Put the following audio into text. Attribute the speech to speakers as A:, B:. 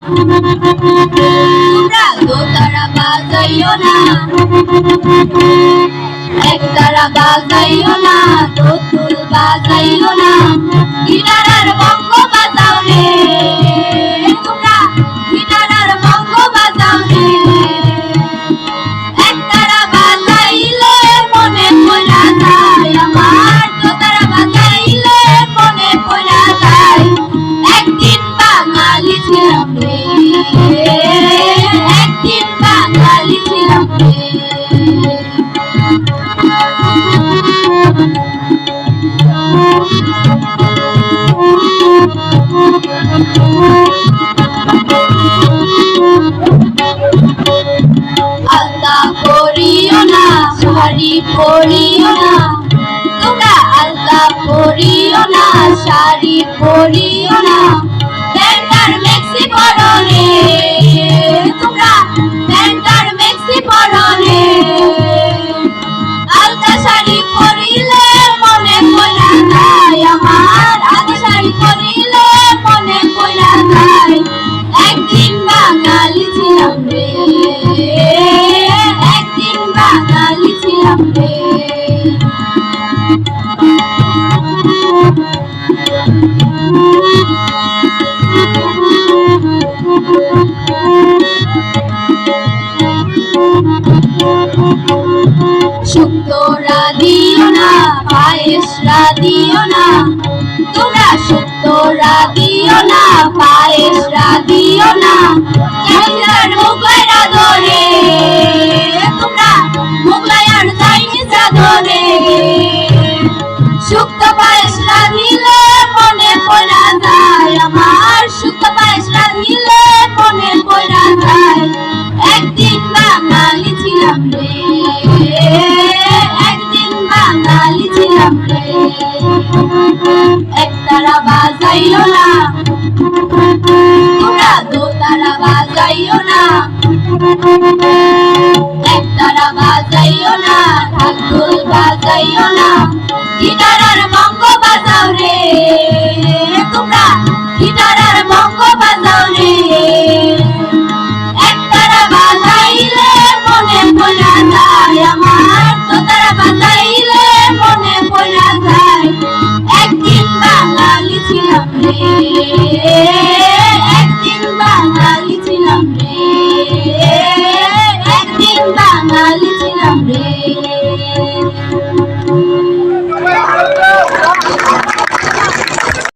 A: তোমরা দোতারা বাজাইও না, একতারা বাজাইও না, দোতুল বাজাইও না, গিটারার বঙ্গ বাজাও রে। তোমরা গিটারার বঙ্গ বাজাও রে। একতারা বাজাইলে মনে পড়া যায় আমার, দোতারা বাজাইলে মনে পড়া যায় একদিন বাঙালি ছিলাম রে, একদিন বাঙালি ছিলাম রে। আলতা পরিও না, শাড়ি পরিও না, তোমরা আলতা পরিও না, শাড়ি পরিও না, প্যান্ট আর মেক্সি পরো রে। তোমরা প্যান্ট আর মেক্সি পরো রে। আলতা শাড়ি পরিলে মনে পড়া যায় আমার, আলতা শাড়ি পরিলে মনে পড়া যায় একদিন বাঙালি ছিলাম রে, একদিন বাঙালি ছিলাম রে। শুক্তোরা দিও না, পায়েসরা দিও না, তোমরা শুক্তোরা দিও না, পায়েসরা দিও না, চাইনিজরা মোগলাইরা ধরে। তোমরা মোগলাইয়ার চাইনিজরা ধরে। শুক্তো পায়েসরা দিলে মনে পড়া যায় আমার, শুক্তো পায়েসরা দিলে মনে পড়া যায় একদিন বাঙালি ছিলাম রে, একদিন বাঙালি ছিলাম রে। একতারা বাজাইও না, তোমরা দোতারা বাজাইও না, একতারা বাজাইও না, ঢাকুল বাজাইও না, গিটারার বঙ্গ বাজাও রে। তোমরা গিটারার বঙ্গ বাজাও রে। একতারা বাজাইলে মনে পড়া যায় আমার, দোতারা বাজাইলে মনে পড়া যায় একদিন বাঙালি ছিলাম রে।